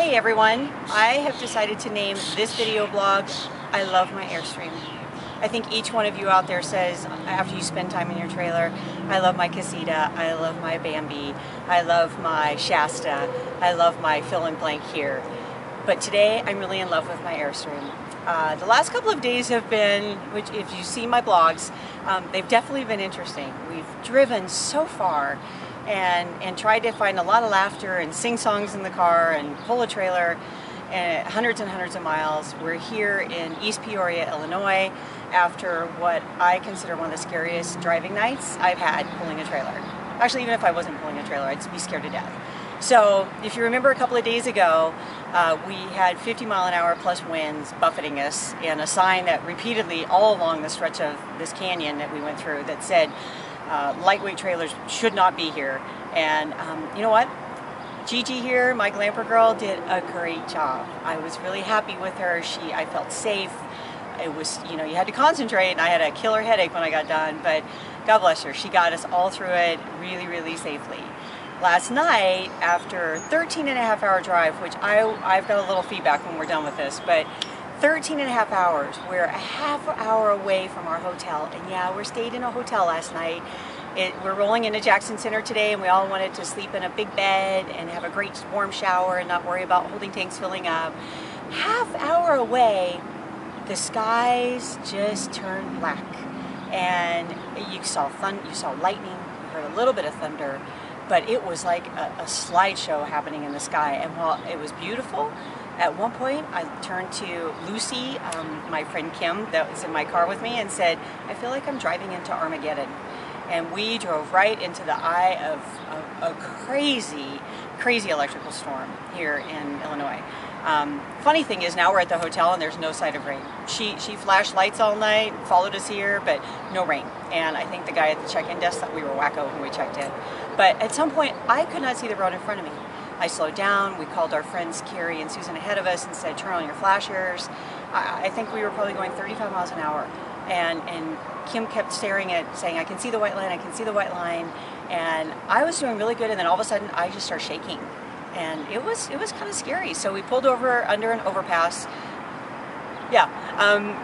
Hey everyone, I have decided to name this video blog, I Love My Airstream. I think each one of you out there says, after you spend time in your trailer, I love my casita, I love my Bambi, I love my Shasta, I love my fill in blank here. But today I'm really in love with my Airstream. The last couple of days have been, which if you see my blogs, they've definitely been interesting. We've driven so far and tried to find a lot of laughter and sing songs in the car and pull a trailer hundreds and hundreds of miles. We're here in East Peoria, Illinois, after what I consider one of the scariest driving nights I've had pulling a trailer. Actually, even if I wasn't pulling a trailer, I'd be scared to death. So if you remember a couple of days ago, we had 50-mile-an-hour plus winds buffeting us, and a sign that repeatedly all along the stretch of this canyon that we went through that said lightweight trailers should not be here. And you know what? Gigi here, my glamper girl, did a great job. I was really happy with her. I felt safe. It was, you had to concentrate, and I had a killer headache when I got done, but God bless her. She got us all through it really, really safely. Last night, after 13-and-a-half-hour drive, which I've got a little feedback when we're done with this, but 13-and-a-half hours, we're a half hour away from our hotel, and yeah, we stayed in a hotel last night. We're rolling into Jackson Center today, and we all wanted to sleep in a big bed and have a great warm shower and not worry about holding tanks filling up. Half hour away, the skies just turned black, and you saw lightning, you heard a little bit of thunder, but it was like a slideshow happening in the sky. And while it was beautiful, at one point I turned to Lucy, my friend Kim, that was in my car with me, and said, I feel like I'm driving into Armageddon. And we drove right into the eye of a crazy, crazy electrical storm here in Illinois. Funny thing is, now we're at the hotel and there's no sight of rain. She flashed lights all night, followed us here, but no rain. And I think the guy at the check-in desk thought we were wacko when we checked in. But at some point, I could not see the road in front of me. I slowed down. We called our friends Carrie and Susan ahead of us and said, turn on your flashers. I think we were probably going 35 miles an hour. And Kim kept staring at, saying, I can see the white line, I can see the white line. And I was doing really good, and then all of a sudden I just started shaking. And it was kind of scary. So we pulled over under an overpass,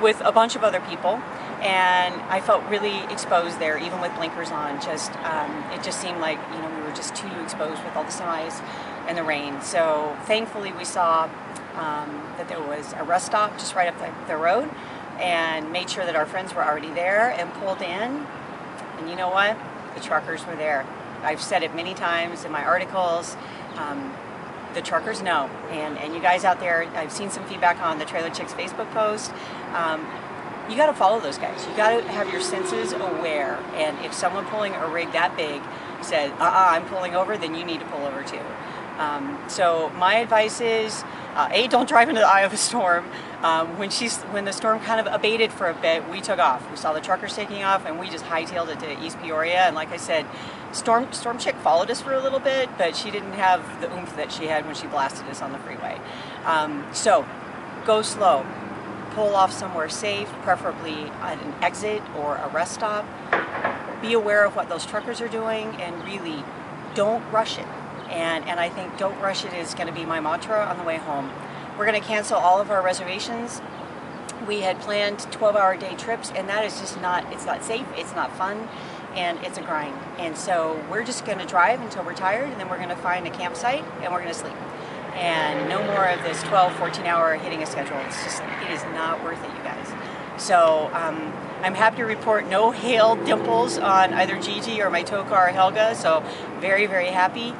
with a bunch of other people. And I felt really exposed there, even with blinkers on. It just seemed like, we were just too exposed with all the semis and the rain. So thankfully we saw that there was a rest stop just right up the road, and made sure that our friends were already there and pulled in. And you know what? The truckers were there. I've said it many times in my articles. The truckers know. And you guys out there, I've seen some feedback on the Trailer Chicks Facebook post. You got to follow those guys. You got to have your senses aware. And if someone pulling a rig that big said, I'm pulling over, then you need to pull over too. So my advice is, A, don't drive into the eye of a storm. When the storm kind of abated for a bit, we took off. We saw the truckers taking off, and we just hightailed it to East Peoria. And like I said, Storm Chick followed us for a little bit, but she didn't have the oomph that she had when she blasted us on the freeway. So go slow. Pull off somewhere safe, preferably at an exit or a rest stop. Be aware of what those truckers are doing, and really don't rush it. And I think don't rush it is going to be my mantra on the way home. We're going to cancel all of our reservations. We had planned 12-hour day trips, and that is just it's not safe, it's not fun, and it's a grind. And so we're just going to drive until we're tired, and then we're going to find a campsite and we're going to sleep. And no more of this 12, 14-hour hitting a schedule. It is not worth it, you guys. So I'm happy to report no hail dimples on either Gigi or my tow car Helga, so very, very happy.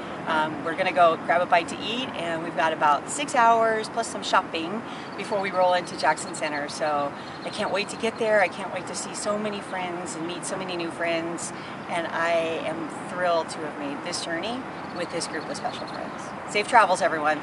We're going to go grab a bite to eat, and we've got about 6 hours plus some shopping before we roll into Jackson Center. So I can't wait to get there. I can't wait to see so many friends and meet so many new friends, and I am thrilled to have made this journey with this group of special friends. Safe travels, everyone.